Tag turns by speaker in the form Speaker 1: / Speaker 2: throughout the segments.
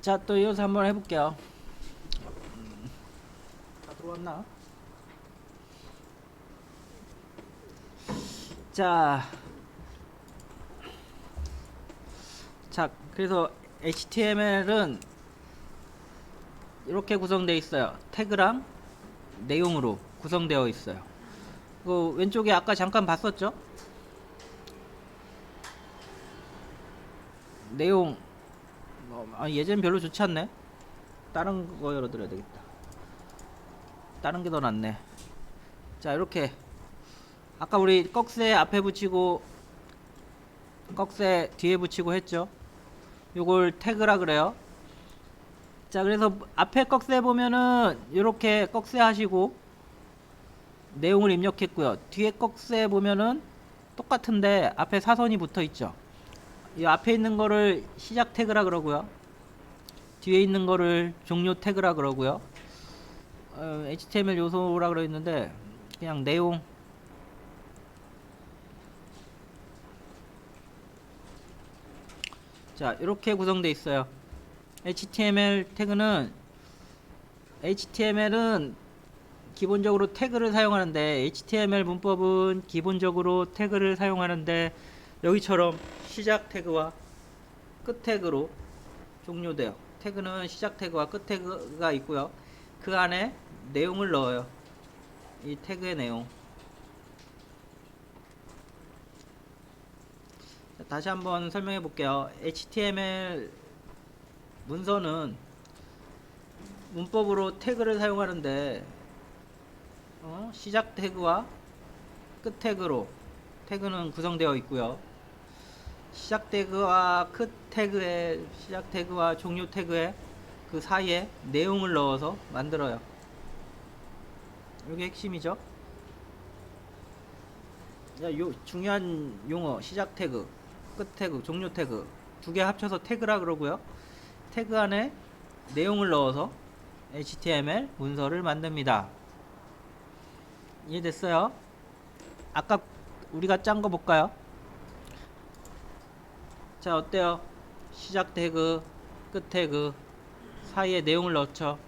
Speaker 1: 자, 또 이어서 한번 해볼게요. 다 들어왔나? 자, 그래서 HTML은 이렇게 구성되어 있어요. 태그랑 내용으로 구성되어 있어요. 그 왼쪽에 아까 잠깐 봤었죠? 내용 예전 별로 좋지 않네. 다른 거 열어드려야 되겠다. 다른 게 더 낫네. 자, 이렇게 아까 우리 꺽쇠 앞에 붙이고 꺽쇠 뒤에 붙이고 했죠. 요걸 태그라 그래요. 자, 그래서 앞에 꺽쇠 보면은 이렇게 꺽쇠 하시고 내용을 입력했고요. 뒤에 꺽쇠 보면은 똑같은데 앞에 사선이 붙어 있죠. 이 앞에 있는 거를 시작 태그라 그러고요. 뒤에 있는 거를 종료 태그라 그러고요. HTML 요소라 그러는데 그냥 내용. 자, 이렇게 구성되어 있어요. HTML은 기본적으로 태그를 사용하는데, HTML 문법은 기본적으로 태그를 사용하는데 여기처럼 시작 태그와 끝 태그로 종료돼요. 태그는 시작 태그와 끝 태그가 있고요. 그 안에 내용을 넣어요. 이 태그의 내용. 자, 다시 한번 설명해 볼게요. HTML 문서는 문법으로 태그를 사용하는데 시작 태그와 끝 태그로 태그는 구성되어 있고요. 시작 태그와 끝 태그에 시작 태그와 종료 태그에 그 사이에 내용을 넣어서 만들어요. 이게 핵심이죠. 중요한 용어 시작 태그, 끝 태그, 종료 태그 두 개 합쳐서 태그라 그러고요. 태그 안에 내용을 넣어서 HTML 문서를 만듭니다. 이해됐어요? 아까 우리가 짠 거 볼까요? 자, 어때요? 시작 태그, 끝 태그 사이에 내용을 넣죠.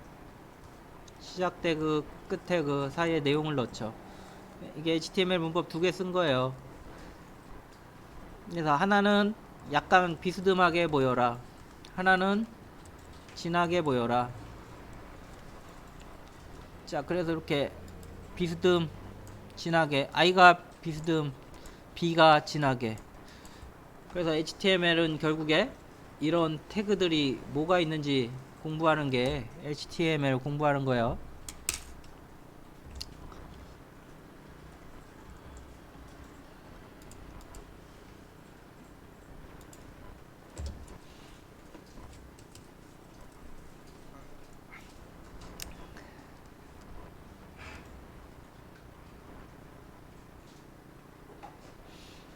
Speaker 1: 시작 태그, 끝 태그 사이에 내용을 넣죠. 이게 HTML 문법 두 개 쓴 거예요. 그래서 하나는 약간 비스듬하게 보여라, 하나는 진하게 보여라. 자, 그래서 이렇게 비스듬, 진하게, I가 비스듬, B가 진하게. 그래서 HTML은 결국에 이런 태그들이 뭐가 있는지 공부하는 게 HTML 공부하는 거예요.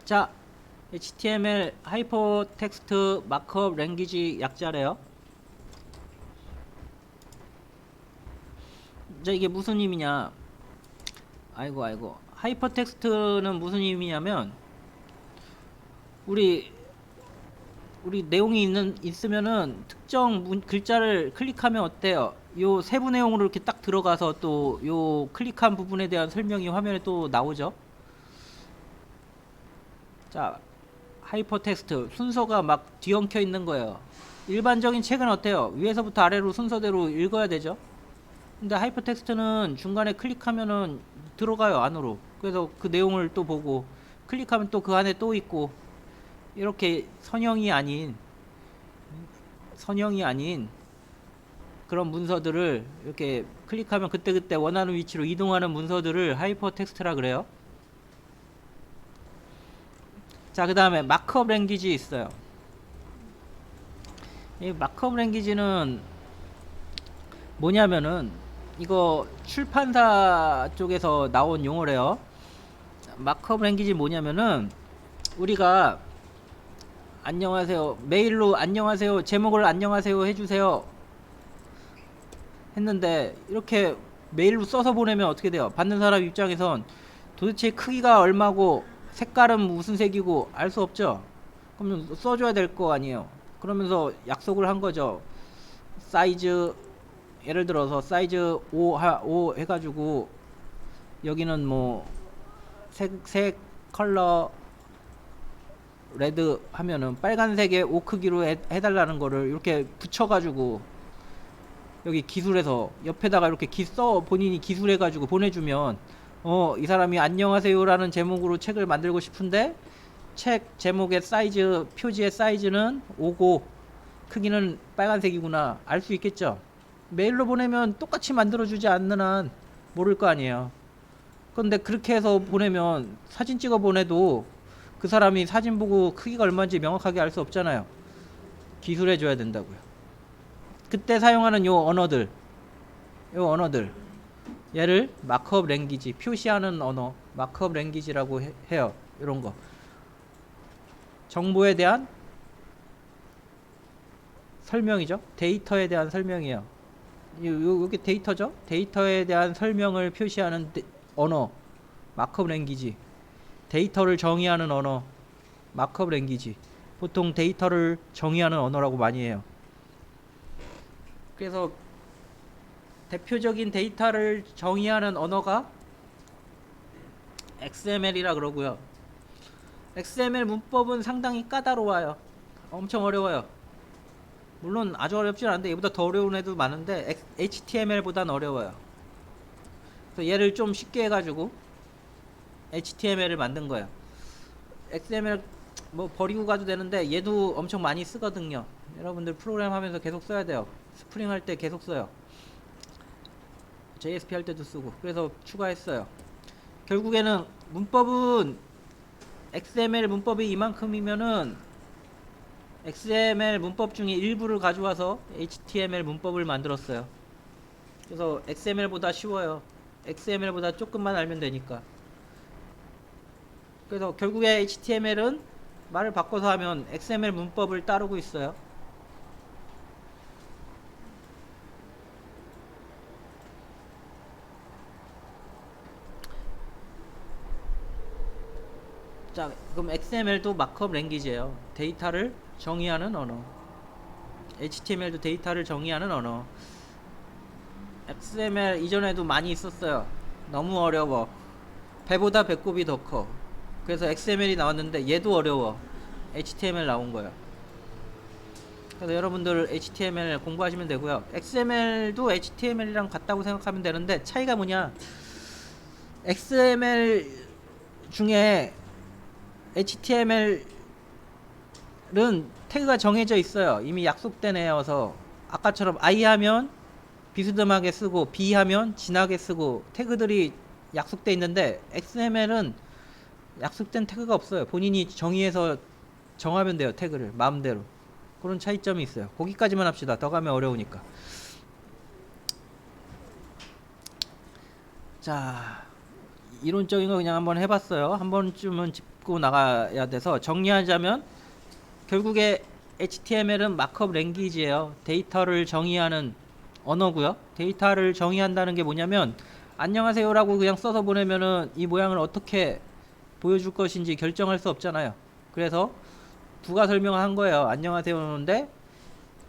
Speaker 1: 자, HTML 하이퍼텍스트 마크업 랭귀지 약자래요. 자, 이게 무슨 의미냐? 아이고. 하이퍼텍스트는 무슨 의미냐면 우리 내용이 있으면은 특정 글자를 클릭하면 어때요? 요 세부 내용으로 이렇게 딱 들어가서 또 요 클릭한 부분에 대한 설명이 화면에 또 나오죠. 자, 하이퍼텍스트 순서가 막 뒤엉켜 있는 거예요. 일반적인 책은 어때요? 위에서부터 아래로 순서대로 읽어야 되죠. 근데 하이퍼텍스트는 중간에 클릭하면은 들어가요, 안으로. 그래서 그 내용을 또 보고 클릭하면 또 그 안에 또 있고, 이렇게 선형이 아닌 그런 문서들을 이렇게 클릭하면 그때그때 원하는 위치로 이동하는 문서들을 하이퍼텍스트라 그래요. 자, 그 다음에 마크업 랭귀지 있어요. 이 마크업 랭귀지는 뭐냐면은 이거 출판사 쪽에서 나온 용어래요. 마크업 랭귀지 뭐냐면은 우리가 안녕하세요 메일로 안녕하세요 제목을 안녕하세요 해주세요 했는데 이렇게 메일로 써서 보내면 어떻게 돼요? 받는 사람 입장에선 도대체 크기가 얼마고 색깔은 무슨 색이고 알 수 없죠. 그러면 써줘야 될 거 아니에요. 그러면서 약속을 한 거죠. 사이즈, 예를 들어서 사이즈 5 해가지고 여기는 뭐 색 컬러 레드 하면은 빨간색의 5 크기로 해달라는 거를 이렇게 붙여가지고 여기 기술해서 옆에다가 이렇게 본인이 기술해가지고 보내주면 이 사람이 안녕하세요 라는 제목으로 책을 만들고 싶은데 책 제목의 사이즈, 표지의 사이즈는 5고 크기는 빨간색이구나 알 수 있겠죠. 메일로 보내면 똑같이 만들어주지 않는 한 모를 거 아니에요. 근데 그렇게 해서 보내면 사진 찍어 보내도 그 사람이 사진 보고 크기가 얼마인지 명확하게 알 수 없잖아요. 기술해 줘야 된다고요. 그때 사용하는 요 언어들 얘를 마크업 랭귀지, 표시하는 언어, 마크업 랭귀지라고 해요. 이런 거 정보에 대한 설명이죠. 데이터에 대한 설명이에요. 여기 데이터죠. 데이터에 대한 설명을 표시하는 언어, 마크업 랭귀지. 데이터를 정의하는 언어, 마크업 랭귀지. 보통 데이터를 정의하는 언어라고 많이 해요. 그래서 대표적인 데이터를 정의하는 언어가 XML이라 그러고요. XML 문법은 상당히 까다로워요. 엄청 어려워요. 물론 아주 어렵진 않은데 얘보다 더 어려운 애도 많은데 HTML보단 어려워요. 그래서 얘를 좀 쉽게 해가지고 HTML을 만든 거예요. XML 뭐 버리고 가도 되는데 얘도 엄청 많이 쓰거든요. 여러분들 프로그램 하면서 계속 써야 돼요. 스프링 할 때 계속 써요. JSP 할 때도 쓰고. 그래서 추가했어요. 결국에는 문법은 XML 문법이 이만큼이면은 XML 문법 중에 일부를 가져와서 HTML 문법을 만들었어요. 그래서 XML보다 쉬워요. XML보다 조금만 알면 되니까. 그래서 결국에 HTML은 말을 바꿔서 하면 XML 문법을 따르고 있어요. 자, 그럼 XML도 마크업 랭귀지예요. 데이터를 정의하는 언어. HTML도 데이터를 정의하는 언어. XML 이전에도 많이 있었어요. 너무 어려워. 배보다 배꼽이 더 커. 그래서 XML이 나왔는데 얘도 어려워. HTML 나온 거예요. 그래서 여러분들 HTML 공부하시면 되고요. XML도 HTML이랑 같다고 생각하면 되는데 차이가 뭐냐? XML 중에 HTML은 태그가 정해져 있어요. 이미 약속된 애여서 아까처럼 I 하면 비스듬하게 쓰고 B 하면 진하게 쓰고 태그들이 약속돼 있는데 XML은 약속된 태그가 없어요. 본인이 정의해서 정하면 돼요. 태그를 마음대로. 그런 차이점이 있어요. 거기까지만 합시다. 더 가면 어려우니까. 자, 이론적인 거 그냥 한번 해봤어요. 한 번쯤은 짚고 나가야 돼서 정리하자면 결국에 HTML은 마크업 랭귀지예요. 데이터를 정의하는 언어고요. 데이터를 정의한다는 게 뭐냐면 안녕하세요라고 그냥 써서 보내면은 이 모양을 어떻게 보여줄 것인지 결정할 수 없잖아요. 그래서 부가 설명을 한 거예요. 안녕하세요인데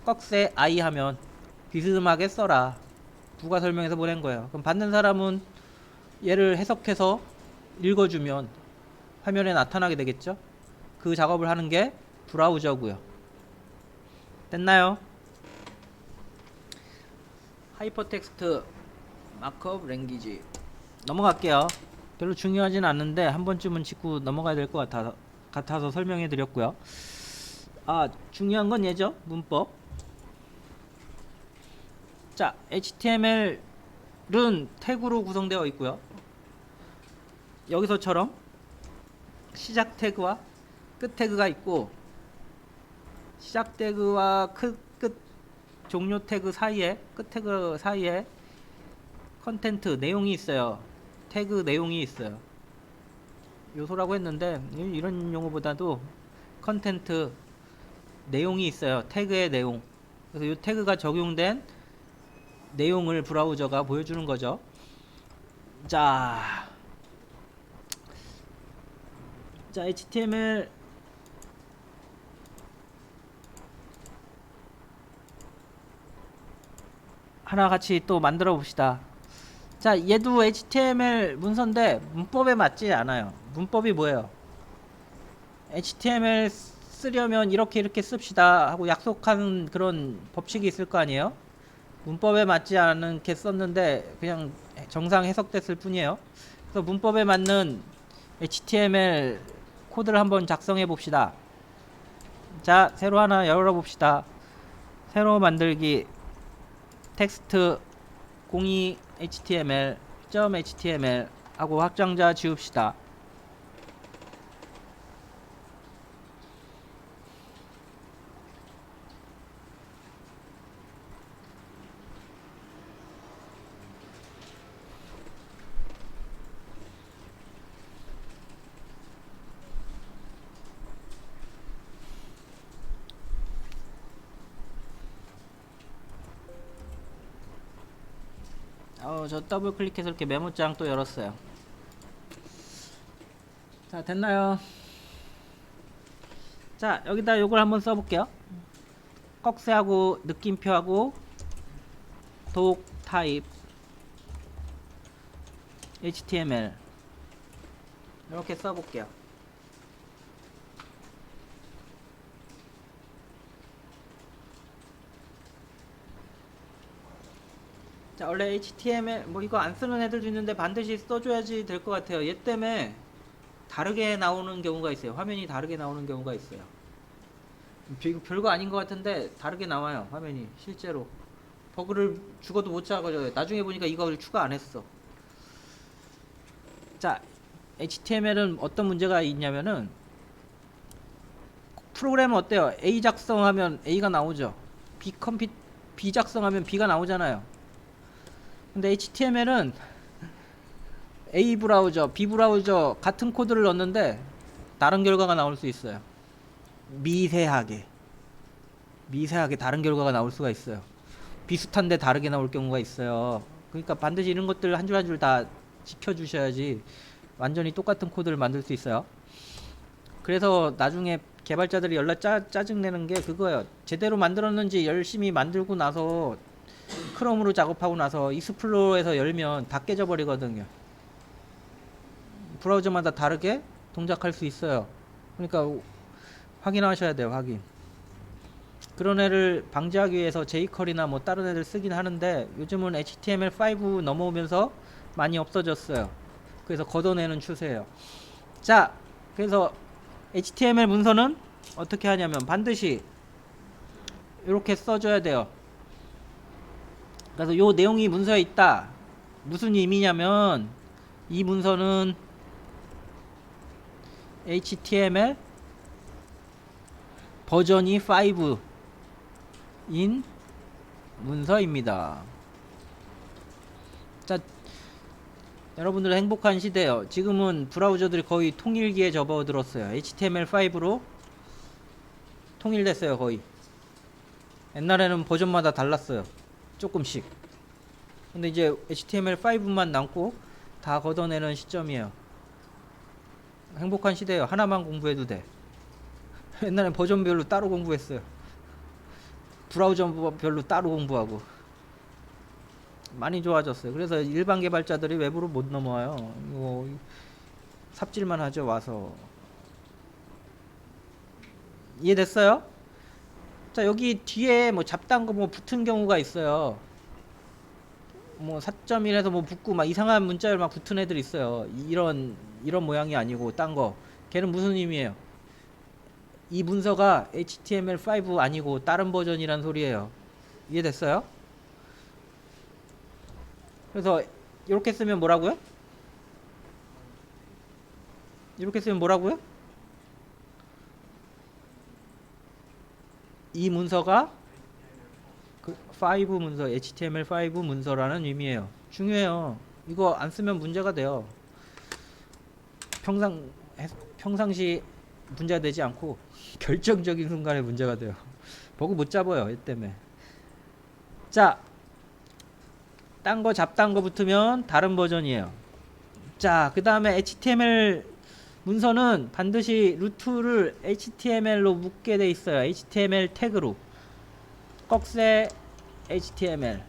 Speaker 1: 꺽쇠 I 하면 비스듬하게 써라. 부가 설명해서 보낸 거예요. 그럼 받는 사람은 얘를 해석해서 읽어주면 화면에 나타나게 되겠죠. 그 작업을 하는 게 브라우저고요. 됐나요? 하이퍼텍스트 마크업 랭귀지 넘어갈게요. 별로 중요하진 않는데 한 번쯤은 짚고 넘어가야 될 것 같아서 설명해 드렸고요. 중요한 건 얘죠. 문법. 자, HTML은 태그로 구성되어 있고요. 여기서처럼 시작 태그와 끝 태그가 있고 시작 태그와 끝 종료 태그 사이에 끝 태그 사이에 컨텐트 내용이 있어요. 태그 내용이 있어요. 요소라고 했는데 이런 용어보다도 컨텐트 내용이 있어요. 태그의 내용. 그래서 이 태그가 적용된 내용을 브라우저가 보여주는 거죠. 자, HTML 하나 같이 또 만들어 봅시다. 자, 얘도 HTML 문서인데 문법에 맞지 않아요. 문법이 뭐예요? HTML 쓰려면 이렇게 이렇게 씁시다 하고 약속한 그런 법칙이 있을 거 아니에요? 문법에 맞지 않게 썼는데 그냥 정상 해석됐을 뿐이에요. 그래서 문법에 맞는 HTML 코드를 한번 작성해 봅시다. 자, 새로 하나 열어 봅시다. 새로 만들기 텍스트 02 html 하고 확장자 지웁시다. 저 더블 클릭해서 이렇게 메모장 또 열었어요. 자, 됐나요? 자, 여기다 요걸 한번 써볼게요. 꺽쇠하고 느낌표하고 독 타입 HTML 이렇게 써볼게요. 자, 원래 HTML 뭐 이거 안 쓰는 애들도 있는데 반드시 써줘야지 될 것 같아요. 얘 때문에 다르게 나오는 경우가 있어요. 화면이 다르게 나오는 경우가 있어요. 이거 별거 아닌 것 같은데 다르게 나와요. 화면이 실제로 버그를 죽어도 못 잡아줘요. 나중에 보니까 이걸 추가 안 했어. 자, HTML은 어떤 문제가 있냐면은 프로그램은 어때요? A 작성하면 A가 나오죠. B 작성하면 B가 나오잖아요. 근데 HTML은 A 브라우저, B 브라우저 같은 코드를 넣는데 다른 결과가 나올 수 있어요. 미세하게 다른 결과가 나올 수가 있어요. 비슷한데 다르게 나올 경우가 있어요. 그러니까 반드시 이런 것들 한 줄 한 줄 다 지켜주셔야지 완전히 똑같은 코드를 만들 수 있어요. 그래서 나중에 개발자들이 연락 짜증내는 게 그거예요. 제대로 만들었는지 열심히 만들고 나서 크롬으로 작업하고 나서 익스플로러에서 열면 다 깨져버리거든요. 브라우저마다 다르게 동작할 수 있어요. 그러니까 확인하셔야 돼요. 확인. 그런 애를 방지하기 위해서 jQuery나 뭐 다른 애들 쓰긴 하는데 요즘은 HTML5 넘어오면서 많이 없어졌어요. 그래서 걷어내는 추세예요. 자, 그래서 HTML 문서는 어떻게 하냐면 반드시 이렇게 써줘야 돼요. 그래서 요 내용이 문서에 있다. 무슨 의미냐면 이 문서는 HTML 버전이 5인 문서입니다. 자, 여러분들 행복한 시대예요. 지금은 브라우저들이 거의 통일기에 접어들었어요. HTML5로 통일됐어요. 거의. 옛날에는 버전마다 달랐어요. 조금씩. 근데 이제 HTML5만 남고 다 걷어내는 시점이에요. 행복한 시대예요. 하나만 공부해도 돼. 옛날엔 버전별로 따로 공부했어요. 브라우저별로 따로 공부하고. 많이 좋아졌어요. 그래서 일반 개발자들이 외부로 못 넘어와요. 이거 삽질만 하죠. 와서. 이해됐어요? 자, 여기 뒤에 뭐 잡다한 거 뭐 붙은 경우가 있어요. 뭐 4.1에서 뭐 붙고 막 이상한 문자를 막 붙은 애들 있어요. 이런 모양이 아니고 딴 거. 걔는 무슨 의미예요? 이 문서가 HTML5 아니고 다른 버전이란 소리예요. 이해됐어요? 그래서 이렇게 쓰면 뭐라고요? 이렇게 쓰면 뭐라고요? 이 문서가 그 5 문서, HTML5 문서라는 의미예요. 중요해요. 이거 안 쓰면 문제가 돼요. 평상시 문제가 되지 않고 결정적인 순간에 문제가 돼요. 버그 못 잡아요. 얘 때문에. 자, 딴 거 잡다한 거 붙으면 다른 버전이에요. 자, 그 다음에 HTML 문서는 반드시 루트를 HTML로 묶게 돼 있어요. HTML 태그로. 꺽쇠 HTML.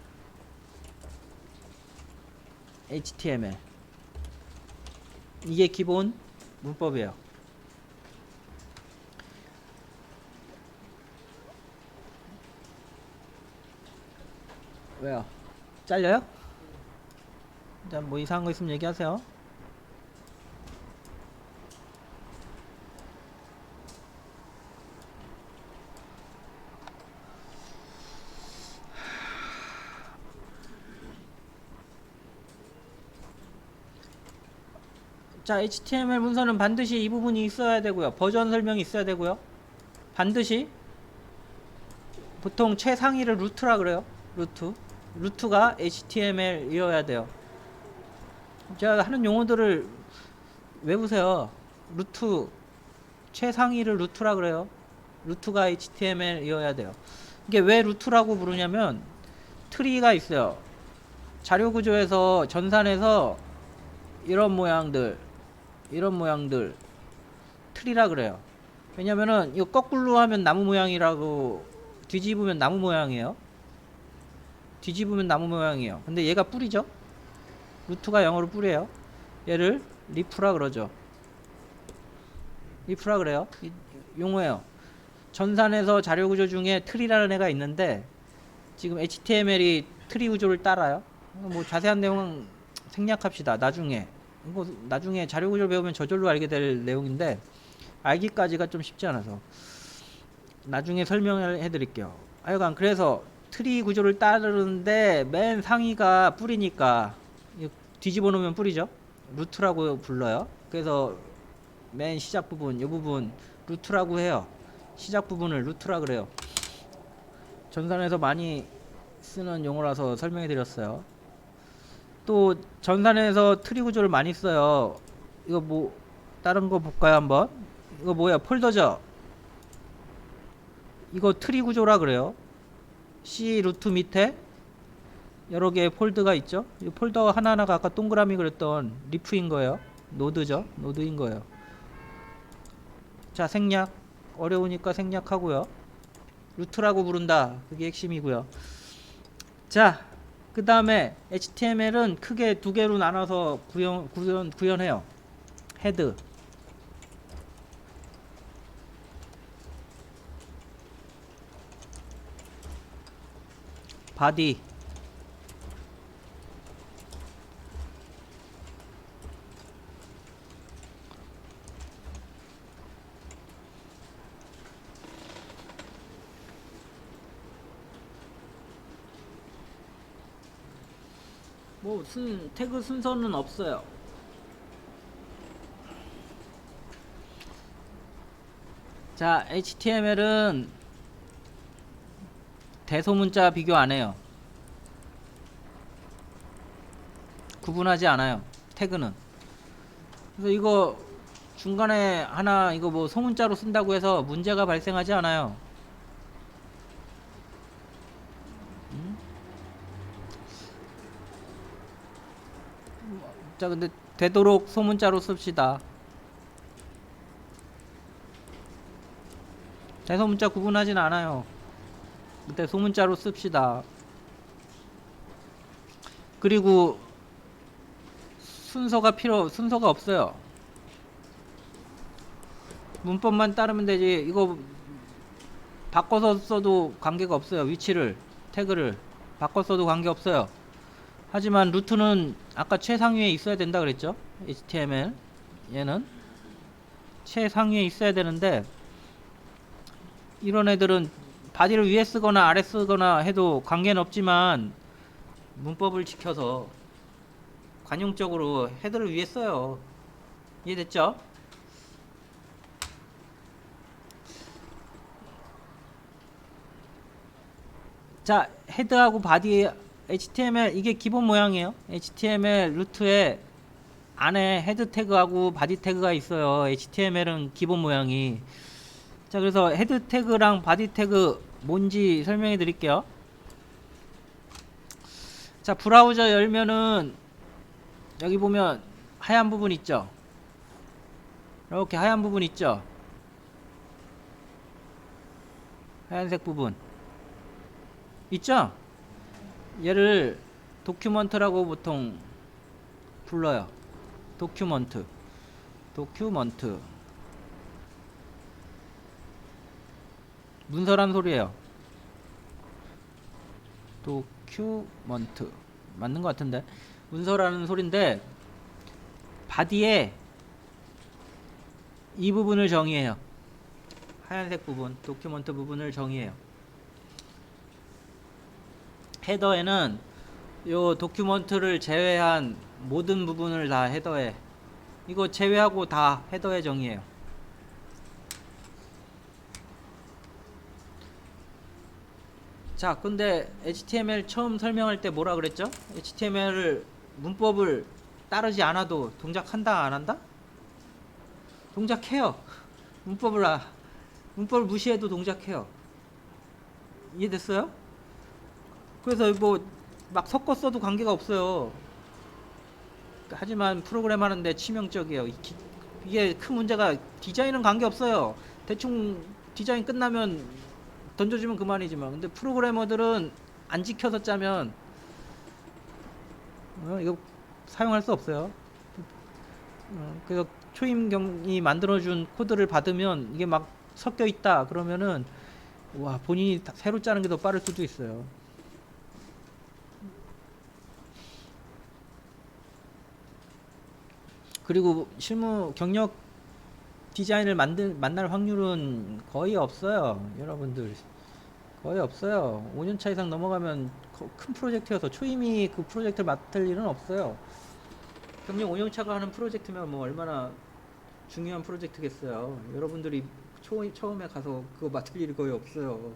Speaker 1: HTML. 이게 기본 문법이에요. 왜요? 잘려요? 일단 뭐 이상한 거 있으면 얘기하세요. 자, HTML 문서는 반드시 이 부분이 있어야 되고요. 버전 설명이 있어야 되고요. 반드시 보통 최상위를 루트라 그래요. 루트가 HTML이어야 돼요. 제가 하는 용어들을 외우세요. 루트 최상위를 루트라 그래요. 루트가 HTML이어야 돼요. 이게 왜 루트라고 부르냐면 트리가 있어요. 자료 구조에서 전산에서 이런 모양들 트리라 그래요. 왜냐면은 이거 거꾸로 하면 나무 모양이라고, 뒤집으면 나무 모양이에요. 근데 얘가 뿌리죠. 루트가 영어로 뿌리예요. 얘를 리프라 그러죠. 리프라 그래요. 용어예요. 전산에서 자료 구조 중에 트리라는 애가 있는데 지금 HTML이 트리 구조를 따라요. 뭐 자세한 내용은 생략합시다. 나중에 자료 구조를 배우면 저절로 알게 될 내용인데 알기까지가 좀 쉽지 않아서 나중에 설명을 해드릴게요. 하여간 그래서 트리 구조를 따르는데 맨 상위가 뿌리니까 뒤집어 놓으면 뿌리죠. 루트라고 불러요. 그래서 맨 시작 부분, 이 부분 루트라고 해요. 시작 부분을 루트라 그래요. 전산에서 많이 쓰는 용어라서 설명해 드렸어요. 또 전산에서 트리 구조를 많이 써요. 이거 뭐 다른 거 볼까요 한번? 이거 뭐야, 폴더죠. 이거 트리 구조라 그래요. C 루트 밑에 여러 개의 폴드가 있죠. 이 폴더 하나하나가 아까 동그라미 그렸던 리프인 거예요. 노드인 거예요. 자, 생략. 어려우니까 생략하고요. 루트라고 부른다. 그게 핵심이고요. 자, 그 다음에 HTML은 크게 두 개로 나눠서 구현해요. 헤드, 바디. 뭐 태그 순서는 없어요. 자, HTML은 대소문자 비교 안 해요. 구분하지 않아요. 태그는. 그래서 이거 중간에 하나 이거 뭐 소문자로 쓴다고 해서 문제가 발생하지 않아요. 자, 근데 되도록 소문자로 씁시다. 대소문자 구분하진 않아요. 근데 소문자로 씁시다. 그리고 순서가 없어요. 문법만 따르면 되지. 이거 바꿔서 써도 관계가 없어요. 위치를, 태그를 바꿔 써도 관계 없어요. 하지만 루트는 아까 최상위에 있어야 된다 그랬죠. HTML 얘는 최상위에 있어야 되는데 이런 애들은 바디를 위에 쓰거나 아래 쓰거나 해도 관계는 없지만 문법을 지켜서 관용적으로 헤드를 위에 써요. 이해됐죠? 자, 헤드하고 바디 HTML 이게 기본 모양이에요. HTML 루트에 안에 헤드 태그하고 바디 태그가 있어요. HTML은 기본 모양이. 자, 그래서 헤드 태그랑 바디 태그 뭔지 설명해 드릴게요. 자, 브라우저 열면은 여기 보면 하얀 부분 있죠. 이렇게 하얀 부분 있죠. 하얀색 부분 있죠. 얘를 도큐먼트라고 보통 불러요. 도큐먼트 문서란 소리예요. 도큐먼트 맞는 것 같은데 문서라는 소린데 바디에 이 부분을 정의해요. 하얀색 부분 도큐먼트 부분을 정의해요. 헤더에는 요 도큐먼트를 제외한 모든 부분을 다 헤더에 이거 제외하고 다 헤더에 정의해요. 자, 근데 HTML 처음 설명할 때 뭐라 그랬죠? HTML을 문법을 따르지 않아도 동작한다 안 한다? 동작해요. 문법을 무시해도 동작해요. 이해됐어요? 그래서 뭐 막 섞어 써도 관계가 없어요. 하지만 프로그램 하는데 치명적이에요. 이게 큰 문제가 디자인은 관계없어요. 대충 디자인 끝나면 던져주면 그만이지만 근데 프로그래머들은 안 지켜서 짜면 이거 사용할 수 없어요. 그래서 초임경이 만들어준 코드를 받으면 이게 막 섞여 있다 그러면은 와 본인이 새로 짜는 게 더 빠를 수도 있어요. 그리고 실무 경력 디자인을 만날 확률은 거의 없어요. 여러분들 거의 없어요. 5년차 이상 넘어가면 큰 프로젝트여서 초임이 그 프로젝트를 맡을 일은 없어요. 경력 5년차가 하는 프로젝트면 뭐 얼마나 중요한 프로젝트겠어요. 여러분들이 처음에 가서 그거 맡을 일이 거의 없어요.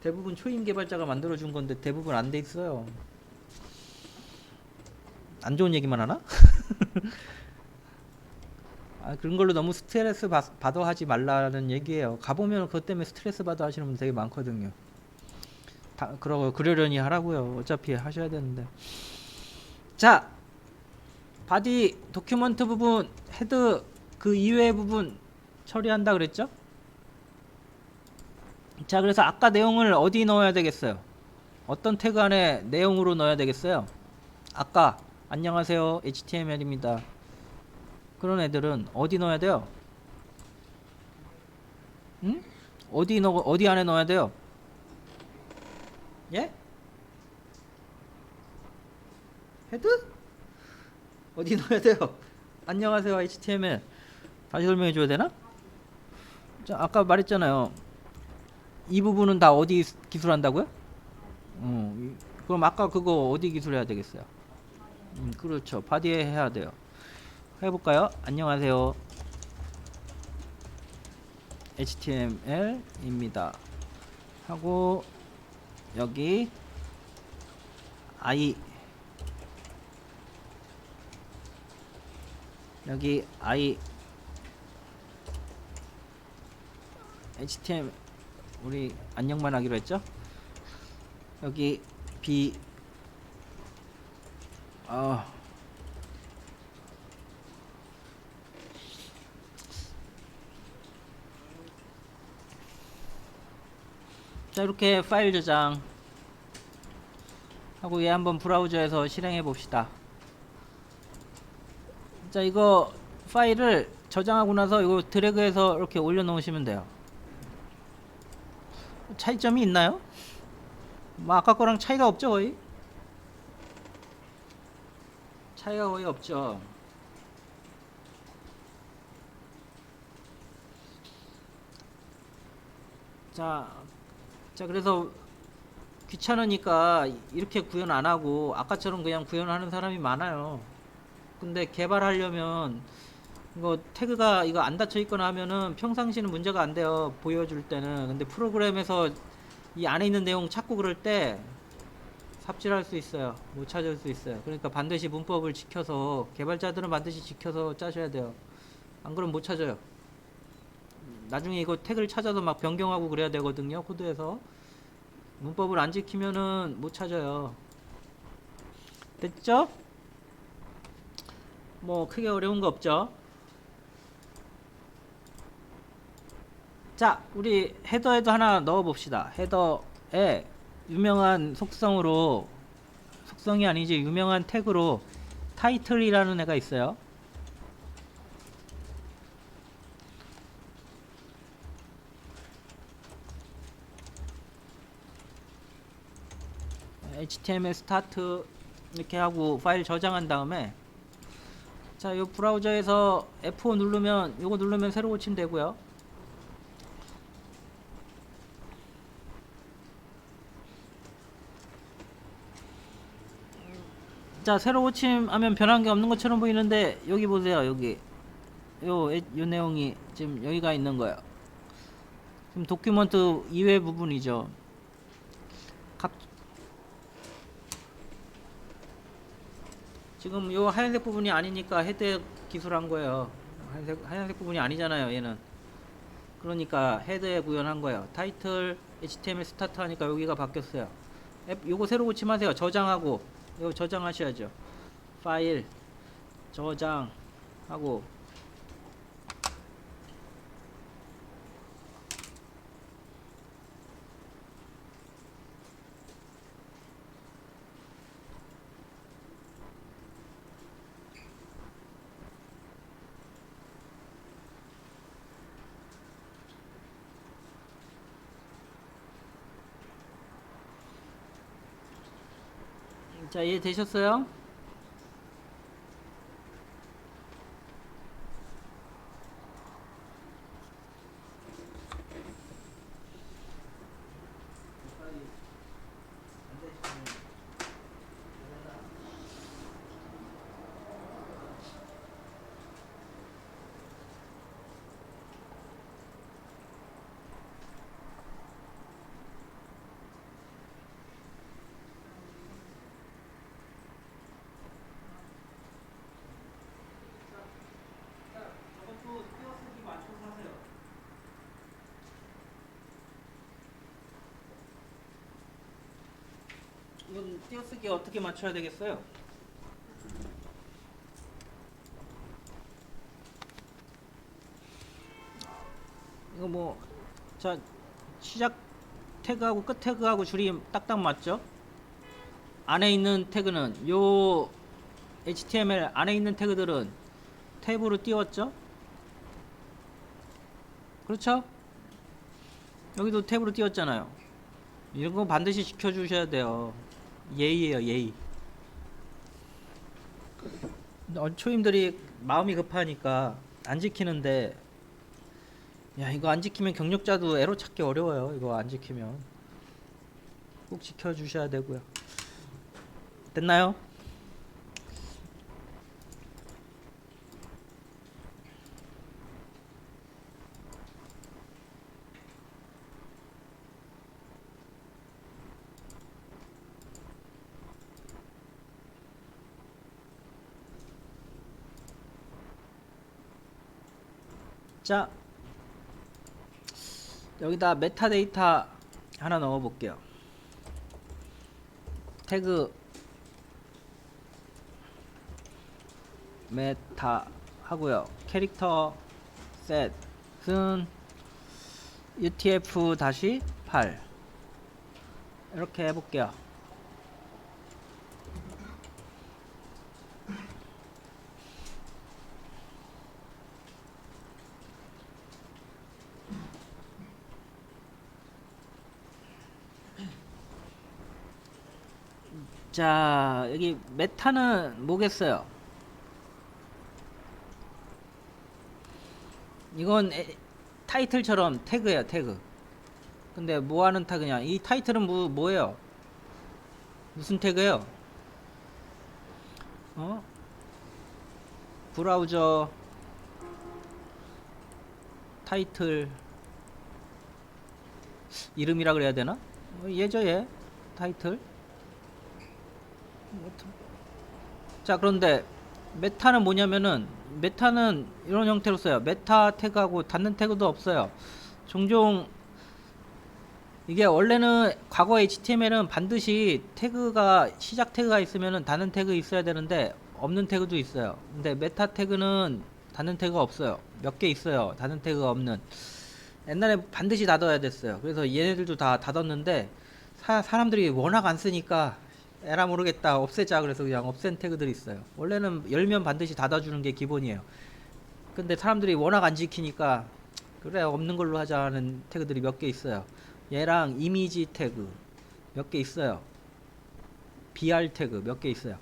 Speaker 1: 대부분 초임 개발자가 만들어준 건데 대부분 안 돼 있어요. 안 좋은 얘기만 하나? 그런 걸로 너무 스트레스 받아 하지 말라는 얘기예요. 가보면 그것 때문에 스트레스 받아 하시는 분 되게 많거든요. 그러려니 하라고요. 어차피 하셔야 되는데. 자, 바디 도큐먼트 부분, 헤드 그 이외의 부분 처리한다 그랬죠? 자, 그래서 아까 내용을 어디 넣어야 되겠어요? 어떤 태그 안에 내용으로 넣어야 되겠어요? 아까 안녕하세요 HTML입니다. 그런 애들은 어디 넣어야 돼요? 응? 어디 안에 넣어야 돼요? 예? 헤드? 어디 넣어야 돼요? 안녕하세요 HTML 다시 설명해 줘야 되나? 자, 아까 말했잖아요. 이 부분은 다 어디 기술한다고요? 그럼 아까 그거 어디 기술해야 되겠어요? 그렇죠. 바디에 해야 돼요. 해볼까요? 안녕하세요 HTML입니다 하고 여기 여기 HTML 우리 안녕만 하기로 했죠? 여기 B 자, 이렇게 파일 저장 하고 얘 한번 브라우저에서 실행해 봅시다. 자, 이거 파일을 저장하고 나서 이거 드래그해서 이렇게 올려 놓으시면 돼요. 차이점이 있나요? 뭐 아까 거랑 차이가 없죠, 거의? 차이가 거의 없죠. 자, 그래서 귀찮으니까 이렇게 구현 안 하고 아까처럼 그냥 구현하는 사람이 많아요. 근데 개발하려면 이거 태그가 이거 안 닫혀 있거나 하면은 평상시는 문제가 안 돼요. 보여줄 때는. 근데 프로그램에서 이 안에 있는 내용 찾고 그럴 때 삽질할 수 있어요. 못 찾을 수 있어요. 그러니까 반드시 문법을 지켜서 개발자들은 반드시 지켜서 짜셔야 돼요. 안 그러면 못 찾아요. 나중에 이거 태그를 찾아서 막 변경하고 그래야 되거든요. 코드에서. 문법을 안 지키면은 못 찾아요. 됐죠? 뭐 크게 어려운 거 없죠? 자, 우리 헤더에도 하나 넣어 봅시다. 헤더에 유명한 속성이 아니지 유명한 태그로 타이틀이라는 애가 있어요. HTML 스타트 이렇게 하고 파일 저장한 다음에, 자, 이 브라우저에서 F5 누르면, 요거 누르면 새로 고치면 되고요. 자, 새로 고침하면 변한 게 없는 것처럼 보이는데, 여기 보세요. 여기 요 내용이 지금 여기가 있는 거예요. 지금 도큐먼트 이외 부분이죠. 각 지금 요 하얀색 부분이 아니니까 헤드 기술한 거예요. 하얀색 부분이 아니잖아요, 얘는. 그러니까 헤드에 구현한 거예요. 타이틀 HTML 스타트 하니까 여기가 바뀌었어요. 요거 새로 고침하세요. 저장하고, 요거 저장하셔야죠. 파일 저장하고, 자, 이해 되셨어요? 저것도 띄어쓰기 맞춰서 하세요. 이건 띄어쓰기 어떻게 맞춰야 되겠어요? 이거 뭐, 자, 시작 태그하고 끝 태그하고 줄이 딱딱 맞죠? 안에 있는 태그는, 요 HTML 안에 있는 태그들은 탭으로 띄웠죠? 그렇죠? 여기도 탭으로 띄웠잖아요. 이런 거 반드시 지켜주셔야 돼요. 예의예요, 예의. 초임들이 마음이 급하니까 안 지키는데, 야, 이거 안 지키면 경력자도 에러 찾기 어려워요. 이거 안 지키면 꼭 지켜주셔야 되고요. 됐나요? 자, 여기다 메타데이터 하나 넣어 볼게요. 태그 메타 하고요. 캐릭터 셋은 UTF-8 이렇게 해볼게요. 자, 여기 메타는 뭐겠어요? 이건 타이틀처럼 태그예요, 태그. 근데 뭐 하는 태그냐? 이 타이틀은 뭐예요? 무슨 태그예요? 브라우저 타이틀 이름이라 그래야 되나? 얘죠, 얘. 타이틀. 자, 그런데 메타는 뭐냐면은, 메타는 이런 형태로 써요. 메타 태그하고 닫는 태그도 없어요. 종종 이게 원래는 과거 HTML은 반드시 태그가 시작 태그가 있으면은 닫는 태그 있어야 되는데 없는 태그도 있어요. 근데 메타 태그는 닫는 태그가 없어요. 몇 개 있어요. 닫는 태그가 없는. 옛날에 반드시 닫아야 됐어요. 그래서 얘네들도 다 닫았는데 사람들이 워낙 안 쓰니까 에라 모르겠다 없애자 그래서 그냥 없앤 태그들이 있어요. 원래는 열면 반드시 닫아주는 게 기본이에요. 근데 사람들이 워낙 안 지키니까 그래 없는 걸로 하자 하는 태그들이 몇 개 있어요. 얘랑 이미지 태그 몇 개 있어요. BR 태그 몇 개 있어요.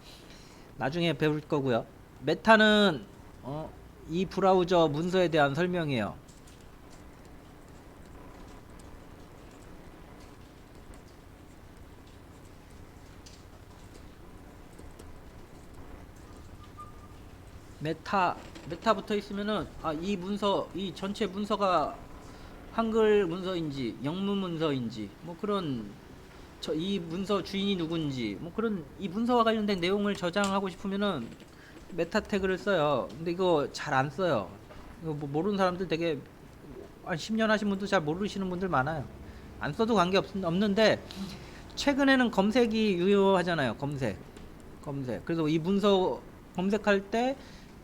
Speaker 1: 나중에 배울 거고요. 메타는 이 브라우저 문서에 대한 설명이에요. 메타 붙어 있으면은 이 문서 이 전체 문서가 한글 문서인지 영문 문서인지 뭐 그런 이 문서 주인이 누군지 뭐 그런 이 문서와 관련된 내용을 저장하고 싶으면은 메타 태그를 써요. 근데 이거 잘 안 써요. 이거 뭐 모르는 사람들 되게 한 10년 하신 분도 잘 모르시는 분들 많아요. 안 써도 관계 없는데 최근에는 검색이 유효하잖아요. 검색. 그래서 이 문서 검색할 때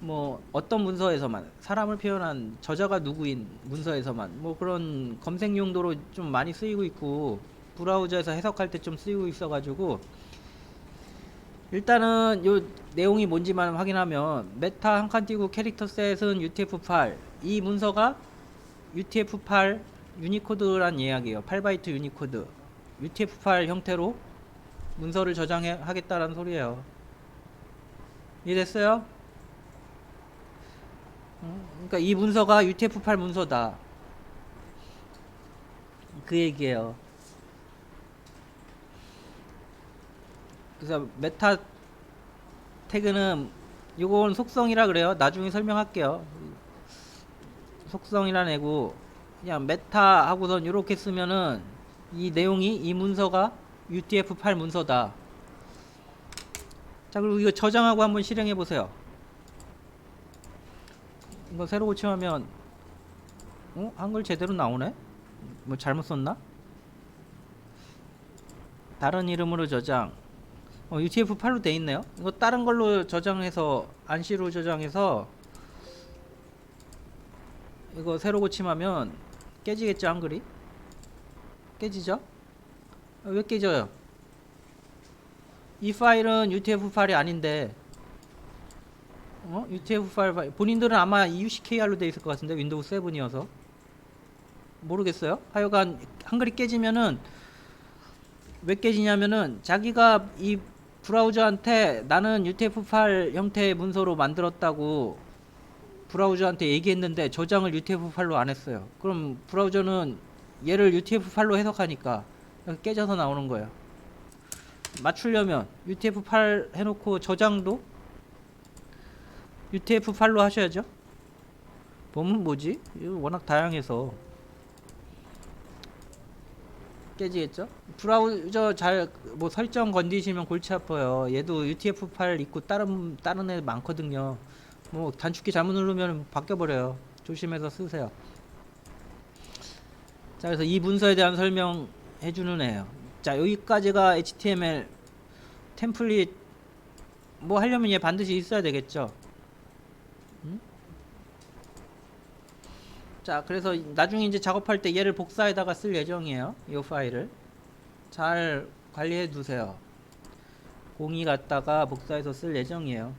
Speaker 1: 뭐 어떤 문서에서만 사람을 표현한 저자가 누구인 문서에서만 뭐 그런 검색 용도로 좀 많이 쓰이고 있고 브라우저에서 해석할 때 좀 쓰이고 있어가지고 일단은 요 내용이 뭔지만 확인하면 메타 한 칸 띄고 캐릭터 셋은 UTF-8 이 문서가 UTF-8 유니코드란 이야기예요. 8바이트 유니코드 UTF-8 형태로 문서를 저장하겠다라는 소리예요. 이해됐어요? 그러니까 이 문서가 UTF-8 문서다 그 얘기예요. 그래서 메타 태그는 요건 속성이라 그래요. 나중에 설명할게요. 속성이라 내고 그냥 메타 하고선 이렇게 쓰면은 이 내용이 이 문서가 UTF-8 문서다. 자 그리고 이거 저장하고 한번 실행해 보세요. 이거 새로 고침하면 한글 제대로 나오네? 뭐 잘못 썼나? 다른 이름으로 저장 UTF-8로 돼 있네요. 이거 다른 걸로 저장해서 안시로 저장해서 이거 새로 고침하면 깨지겠죠 한글이? 깨지죠? 왜 깨져요? 이 파일은 UTF-8이 아닌데 UTF-8 파일 본인들은 아마 UCKR로 돼 있을 것 같은데 윈도우 7이어서 모르겠어요. 하여간 한글이 깨지면은 왜 깨지냐면은 자기가 이 브라우저한테 나는 UTF-8 형태의 문서로 만들었다고 브라우저한테 얘기했는데 저장을 UTF-8로 안 했어요. 그럼 브라우저는 얘를 UTF-8로 해석하니까 깨져서 나오는 거예요. 맞추려면 UTF-8 해놓고 저장도 UTF-8로 하셔야죠. 보면 뭐지? 이거 워낙 다양해서 깨지겠죠? 브라우저 잘 뭐 설정 건드시면 골치 아파요. 얘도 UTF-8 있고 다른 애 많거든요. 뭐 단축키 잘못 누르면 바뀌어버려요. 조심해서 쓰세요. 자 그래서 이 문서에 대한 설명 해주는 애예요. 자 여기까지가 HTML 템플릿 뭐 하려면 얘 반드시 있어야 되겠죠. 자 그래서 나중에 이제 작업할 때 얘를 복사에다가 쓸 예정이에요. 이 파일을 잘 관리해 두세요. 공이 갖다가 복사해서 쓸 예정이에요.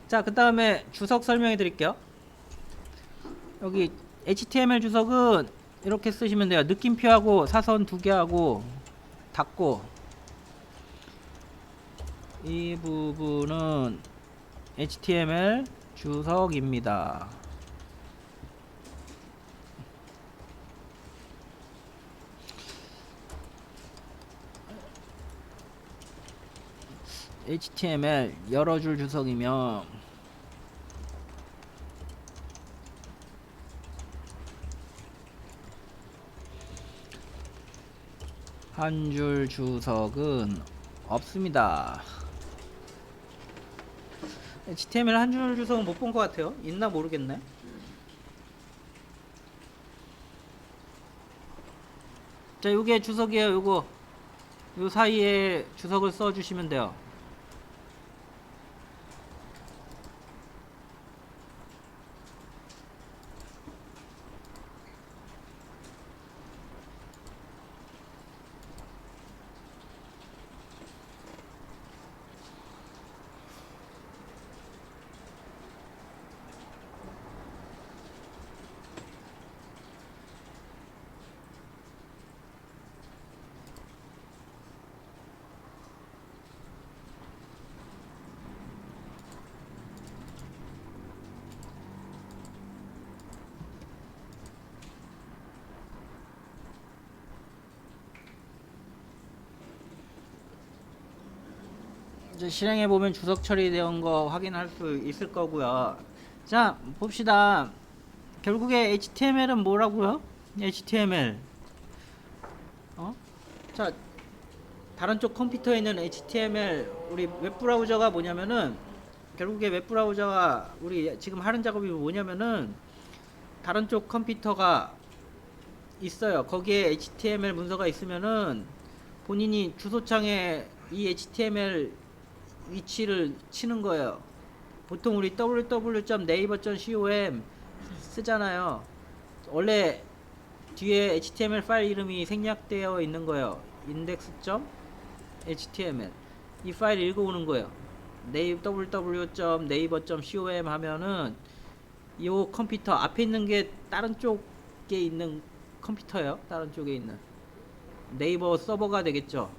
Speaker 1: 자 그 다음에 주석 설명해 드릴게요. 여기 HTML 주석은 이렇게 쓰시면 돼요. 느낌표하고 사선 2개 하고 닫고 이 부분은 HTML 주석입니다. HTML 여러 줄 주석이면 한 줄 주석은 없습니다. HTML 한 줄 주석은 못 본 것 같아요. 있나 모르겠네. 자 요게 주석이에요. 요거 요 사이에 주석을 써 주시면 돼요. 이제 실행해 보면 주석 처리되는 거 확인할 수 있을 거고요. 자, 봅시다. 결국에 HTML은 뭐라고요? HTML. 자, 다른 쪽 컴퓨터에 있는 HTML, 우리 웹브라우저가 뭐냐면은, 결국에 웹브라우저가 우리 지금 하는 작업이 뭐냐면은, 다른 쪽 컴퓨터가 있어요. 거기에 HTML 문서가 있으면은 본인이 주소창에 이 HTML 위치를 치는 거예요. 보통 우리 www.naver.com 쓰잖아요. 원래 뒤에 HTML 파일 이름이 생략되어 있는 거예요. index.html. 이 파일 읽어오는 거예요. www.naver.com 하면은 이 컴퓨터 앞에 있는 게 다른 쪽에 있는 컴퓨터예요. 다른 쪽에 있는 네이버 서버가 되겠죠.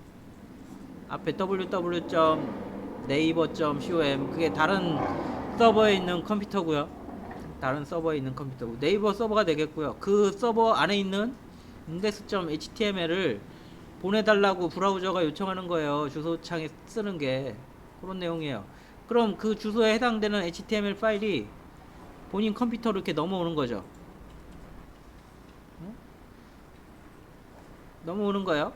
Speaker 1: 앞에 www.naver.com 그게 다른 서버에 있는 컴퓨터고요. 다른 서버에 있는 컴퓨터고 네이버 서버가 되겠고요. 그 서버 안에 있는 index.html을 보내달라고 브라우저가 요청하는 거예요. 주소창에 쓰는 게 그런 내용이에요. 그럼 그 주소에 해당되는 HTML 파일이 본인 컴퓨터로 이렇게 넘어오는 거죠. 넘어오는 거예요.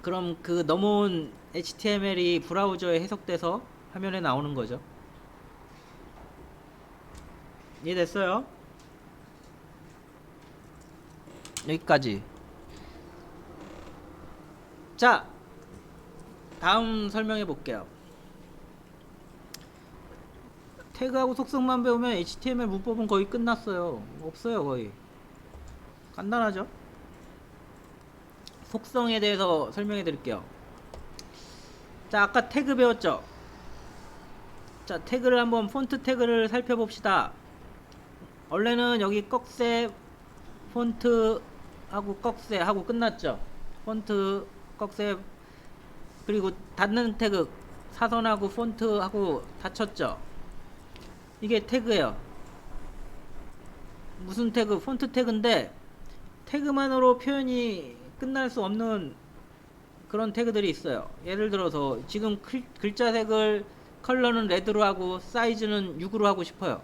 Speaker 1: 그럼 그 넘어온 HTML이 브라우저에 해석돼서 화면에 나오는 거죠. 이해됐어요? 여기까지. 자, 다음 설명해 볼게요. 태그하고 속성만 배우면 HTML 문법은 거의 끝났어요. 없어요, 거의. 간단하죠? 속성에 대해서 설명해 드릴게요. 자, 아까 태그 배웠죠? 자, 태그를 한번 폰트 태그를 살펴봅시다. 원래는 여기 꺽쇠 폰트 하고 꺽쇠 하고 끝났죠. 폰트 꺽쇠 그리고 닫는 태그 사선하고 폰트 하고 닫혔죠. 이게 태그예요. 무슨 태그? 폰트 태그인데 태그만으로 표현이 끝날 수 없는 그런 태그들이 있어요. 예를 들어서 지금 글자색을 컬러는 레드로 하고 사이즈는 6으로 하고 싶어요.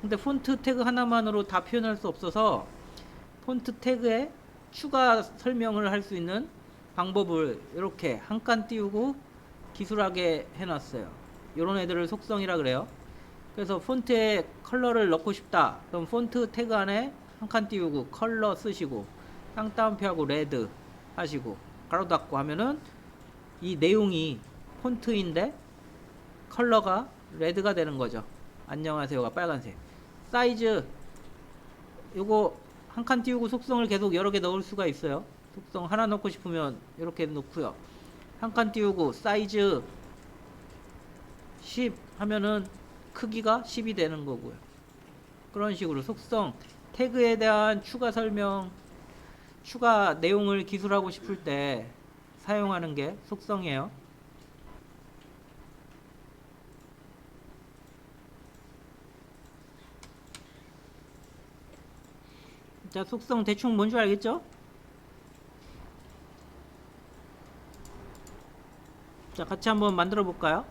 Speaker 1: 근데 폰트 태그 하나만으로 다 표현할 수 없어서 폰트 태그에 추가 설명을 할 수 있는 방법을 이렇게 한 칸 띄우고 기술하게 해놨어요. 이런 애들을 속성이라 그래요. 그래서 폰트에 컬러를 넣고 싶다. 그럼 폰트 태그 안에 한 칸 띄우고 컬러 쓰시고 쌍따옴표하고 레드 하시고 가로 닫고 하면은 이 내용이 폰트인데 컬러가 레드가 되는 거죠. 안녕하세요가 빨간색. 사이즈 요거 한 칸 띄우고 속성을 계속 여러 개 넣을 수가 있어요. 속성 하나 넣고 싶으면 이렇게 넣고요. 한 칸 띄우고 사이즈 10 하면은 크기가 10이 되는 거고요. 그런 식으로 속성 태그에 대한 추가 설명 추가 내용을 기술하고 싶을 때 사용하는 게 속성이에요. 자, 속성 대충 뭔 줄 알겠죠? 자, 같이 한번 만들어 볼까요?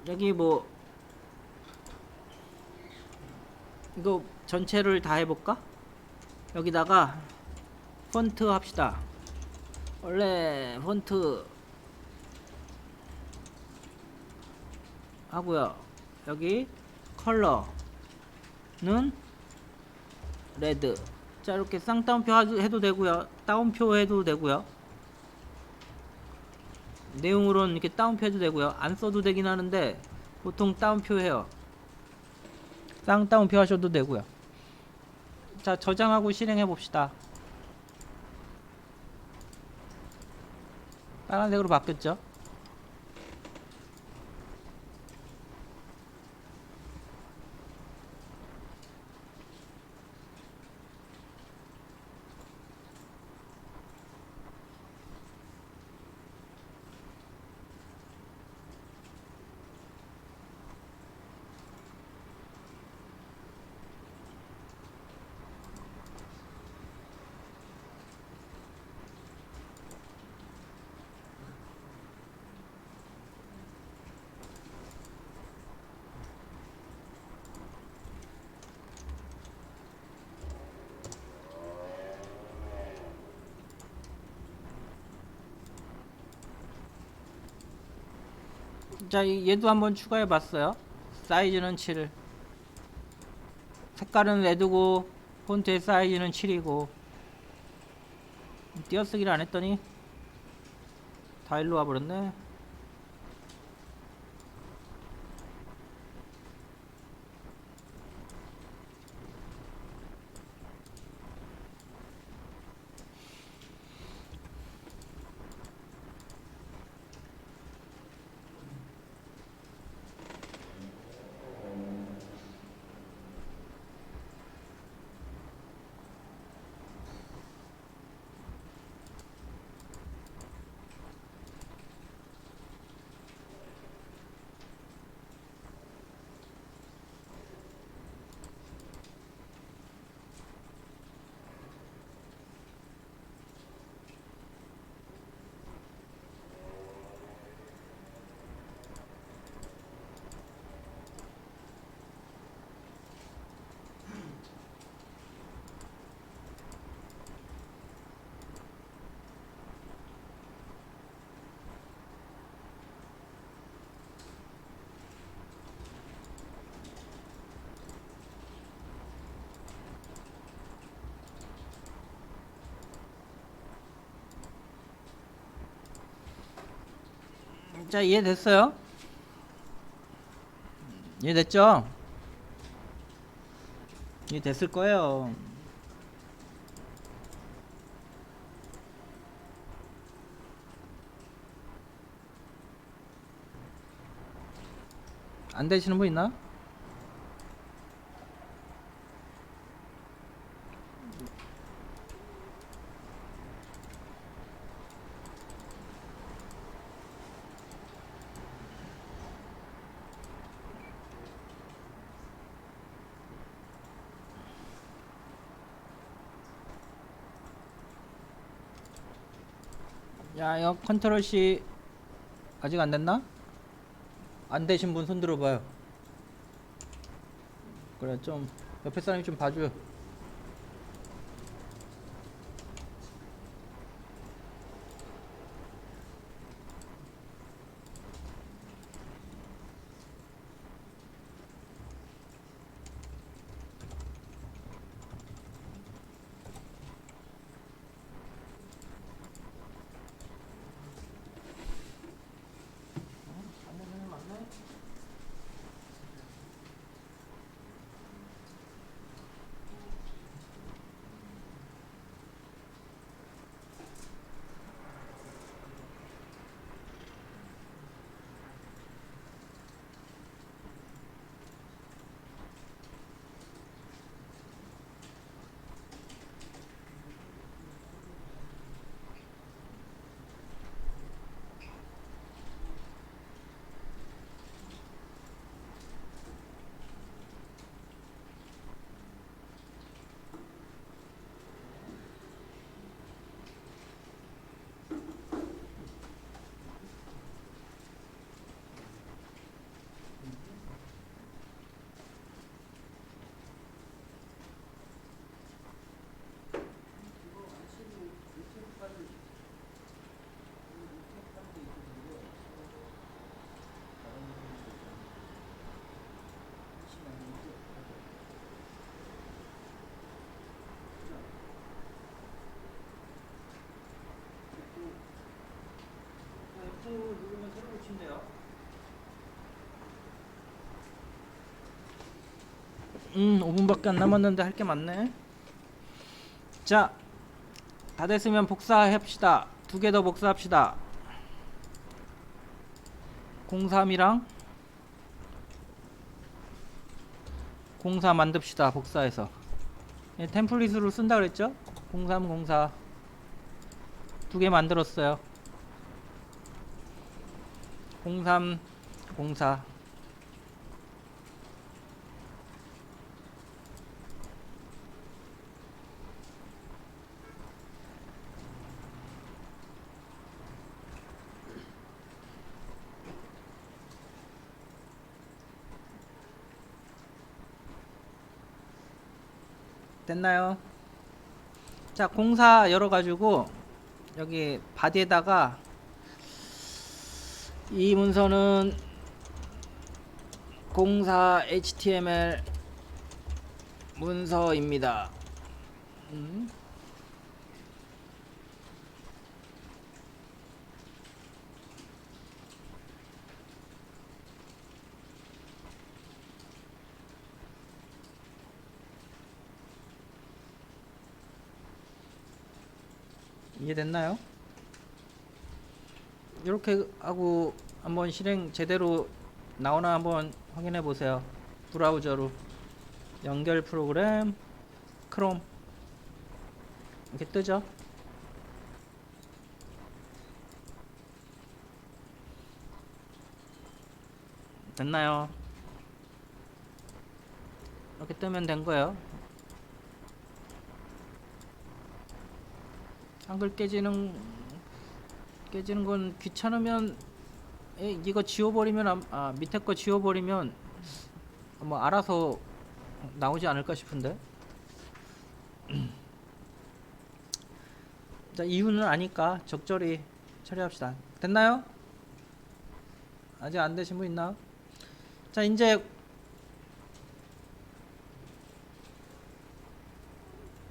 Speaker 1: 여기 뭐 이거 전체를 다 해볼까? 여기다가 폰트 합시다. 원래 폰트 하고요. 여기 컬러는 레드. 자, 이렇게 쌍따옴표 해도 되고요. 따옴표 해도 되고요. 내용으로는 이렇게 따옴표 해도 되고요. 안 써도 되긴 하는데 보통 따옴표 해요. 쌍따옴표 하셔도 되고요. 자, 저장하고 실행해 봅시다. 빨간색으로 바뀌었죠? 자, 얘도 한번 추가해 봤어요. 사이즈는 7, 색깔은 레드고 폰트의 사이즈는 7이고. 띄어쓰기를 안 했더니 다 일로 와버렸네. 자, 이해됐어요? 이해됐죠? 이해됐을 거예요. 안 되시는 분 있나? 야, 이거 컨트롤 C 아직 안 됐나? 안 되신 분 손 들어봐요. 그래, 좀 옆에 사람이 좀 봐줘요. F 누르면 새로 고친대요. 5분밖에 안 남았는데 할 게 많네. 자, 다 됐으면 복사합시다. 두 개 더 복사합시다. 03이랑 04 만듭시다. 복사해서. 예, 템플릿으로 쓴다 그랬죠? 03, 04 두 개 만들었어요. 03, 04 됐나요? 자, 04 열어가지고 여기 바디에다가 이 문서는 공사 HTML 문서입니다. 이해됐나요? 이렇게 하고 한번 실행 제대로 나오나 한번 확인해 보세요. 브라우저로 연결 프로그램 크롬 이렇게 뜨죠. 됐나요? 이렇게 뜨면 된 거예요. 한글 깨지는 건 귀찮으면 이거 지워버리면 밑에 거 지워버리면 뭐 알아서 나오지 않을까 싶은데. 자, 이유는 아니까 적절히 처리합시다. 됐나요? 아직 안 되신 분 있나? 자, 이제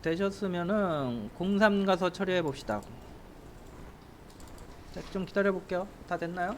Speaker 1: 되셨으면은 03 가서 처리해 봅시다. 자, 좀 기다려 볼게요. 다 됐나요?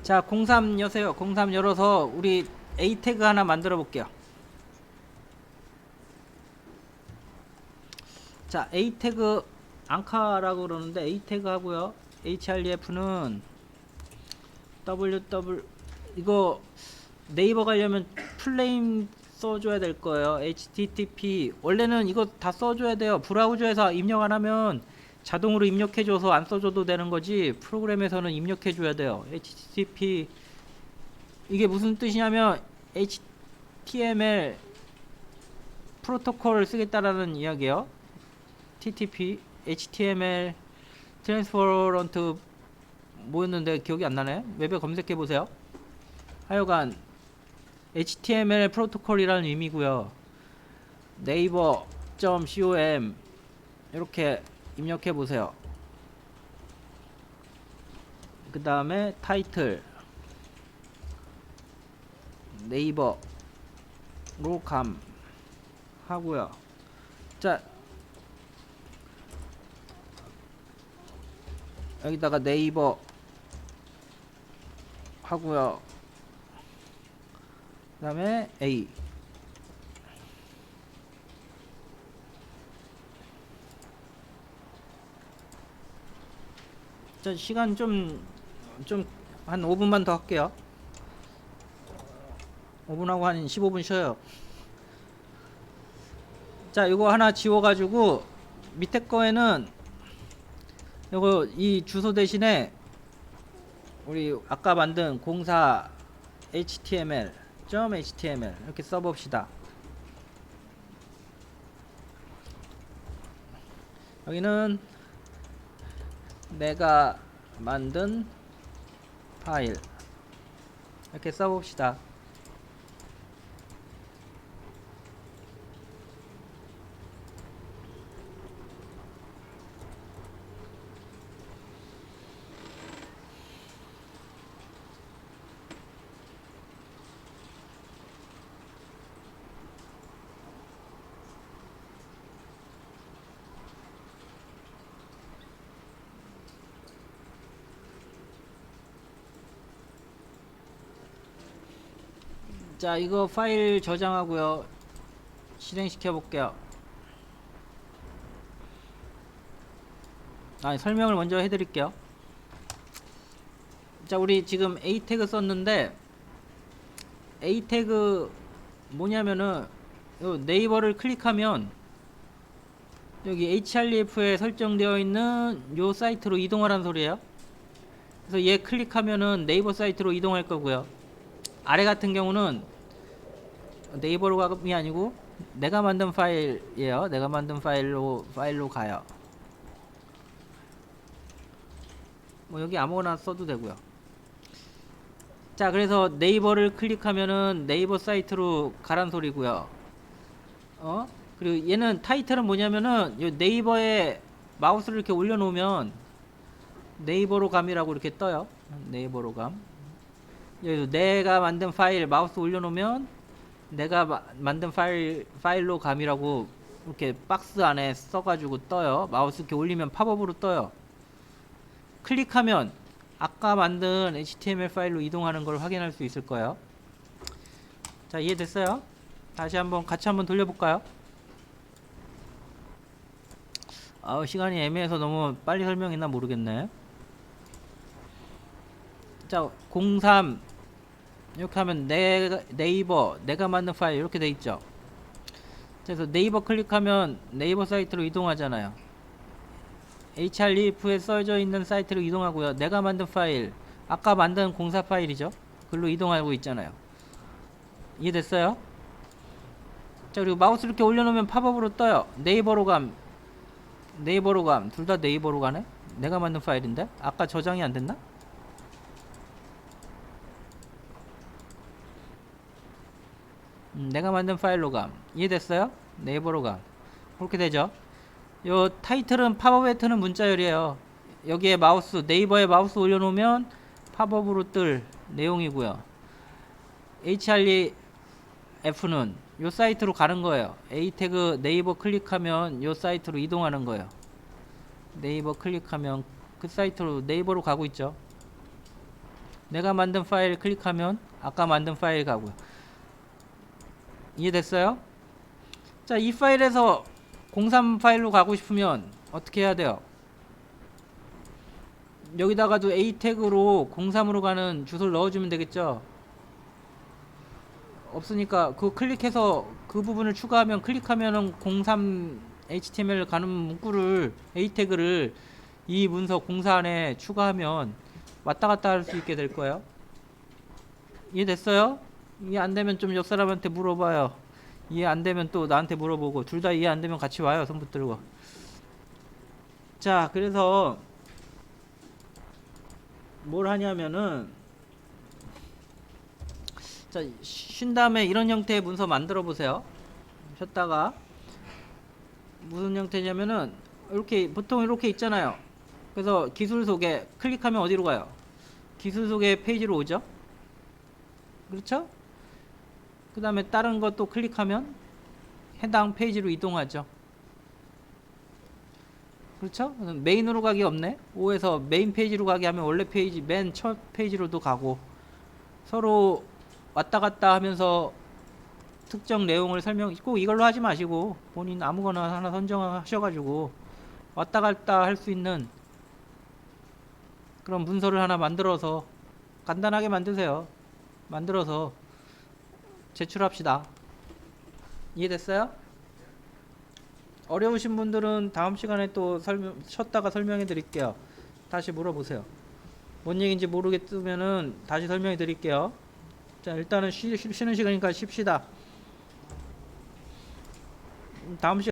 Speaker 1: 자, 03 여세요. 03 열어서 우리 A 태그 하나 만들어 볼게요. 자, A 태그 앙카라고 그러는데 A 태그 하고요. href는 ww 이거 네이버 가려면 플레임 써줘야 될 거예요. http 원래는 이거 다 써줘야 돼요. 브라우저에서 입력 안 하면 자동으로 입력해줘서 안 써줘도 되는 거지 프로그램에서는 입력해줘야 돼요. http 이게 무슨 뜻이냐면 HTML 프로토콜을 쓰겠다라는 이야기예요. TTP HTML 트랜스퍼런트 뭐였는데 기억이 안 나네. 웹에 검색해 보세요. 하여간 HTML 프로토콜이라는 의미고요. 네이버.com 이렇게 입력해 보세요. 그 다음에 타이틀 네이버로 감 하고요. 자, 여기다가 네이버 하고요. 그 다음에 A 자, 시간 좀 한 5분만 더 할게요. 5분하고 한 15분 쉬어요. 자, 이거 하나 지워가지고 밑에 거에는 이거 이 주소 대신에 우리 아까 만든 04 html 이렇게 써봅시다. 여기는 내가 만든 파일 이렇게 써봅시다. 자, 이거 파일 저장하고요. 실행시켜 볼게요. 설명을 먼저 해드릴게요. 자, 우리 지금 A 태그 썼는데 A 태그 뭐냐면은 요 네이버를 클릭하면 여기 href에 설정되어 있는 요 사이트로 이동하라는 소리예요. 그래서 얘 클릭하면은 네이버 사이트로 이동할 거고요. 아래 같은 경우는 네이버로 가이 아니고 내가 만든 파일이에요. 내가 만든 파일로 가요. 뭐 여기 아무거나 써도 되고요. 자, 그래서 네이버를 클릭하면은 네이버 사이트로 가란 소리고요. 그리고 얘는 타이틀은 뭐냐면은 요 네이버에 마우스를 이렇게 올려놓으면 네이버로 감이라고 이렇게 떠요. 네이버로 감. 여기서 내가 만든 파일 마우스 올려놓으면 내가 만든 파일로 감이라고 이렇게 박스 안에 써가지고 떠요. 마우스 이렇게 올리면 팝업으로 떠요. 클릭하면 아까 만든 HTML 파일로 이동하는 걸 확인할 수 있을 거예요. 자, 이해됐어요? 다시 같이 한번 돌려볼까요? 시간이 애매해서 너무 빨리 설명했나 모르겠네. 자, 03 이렇게 하면 네이버 내가 만든 파일 이렇게 돼 있죠. 그래서 네이버 클릭하면 네이버 사이트로 이동하잖아요. href에 써져 있는 사이트로 이동하고요. 내가 만든 파일 아까 만든 공사 파일이죠. 글로 이동하고 있잖아요. 이해됐어요? 자, 그리고 마우스 이렇게 올려놓으면 팝업으로 떠요. 네이버로 감 둘 다 네이버로 가네. 내가 만든 파일인데 아까 저장이 안 됐나? 내가 만든 파일로 감. 이해됐어요? 네이버로 감. 그렇게 되죠. 요 타이틀은 팝업에 뜨는 문자열이에요. 여기에 네이버에 마우스 올려놓으면 팝업으로 뜰 내용이고요. href는 요 사이트로 가는 거예요. A 태그 네이버 클릭하면 요 사이트로 이동하는 거예요. 네이버 클릭하면 그 사이트로 네이버로 가고 있죠. 내가 만든 파일 클릭하면 아까 만든 파일 가고요. 이해됐어요? 자, 이 파일에서 03 파일로 가고 싶으면 어떻게 해야 돼요? 여기다가도 A 태그로 03으로 가는 주소를 넣어주면 되겠죠? 없으니까 그 클릭해서 그 부분을 추가하면 클릭하면은 03 HTML 가는 문구를 A 태그를 이 문서 04 안에 추가하면 왔다 갔다 할 수 있게 될 거예요. 이해됐어요? 이해 안 되면 좀 옆 사람한테 물어봐요. 이해 안 되면 또 나한테 물어보고 둘 다 이해 안 되면 같이 와요. 손 붙들고. 자, 그래서 뭘 하냐면은 자, 쉰 다음에 이런 형태의 문서 만들어 보세요. 쉬었다가 무슨 형태냐면은 이렇게 보통 이렇게 있잖아요. 그래서 기술 소개 클릭하면 어디로 가요? 기술 소개 페이지로 오죠. 그렇죠? 그 다음에 다른 것도 클릭하면 해당 페이지로 이동하죠. 그렇죠? 메인으로 가기 없네. 5에서 메인 페이지로 가게 하면 원래 페이지 맨 첫 페이지로도 가고 서로 왔다 갔다 하면서 특정 내용을 꼭 이걸로 하지 마시고 본인 아무거나 하나 선정하셔가지고 왔다 갔다 할 수 있는 그런 문서를 하나 만들어서 간단하게 만드세요. 만들어서 제출합시다. 이해됐어요? 어려우신 분들은 다음 시간에 또 쉬었다가 설명해 드릴게요. 다시 물어보세요. 뭔 얘기인지 모르겠으면은 다시 설명해 드릴게요. 자, 일단은 쉬는 시간이니까 쉽시다. 다음 시간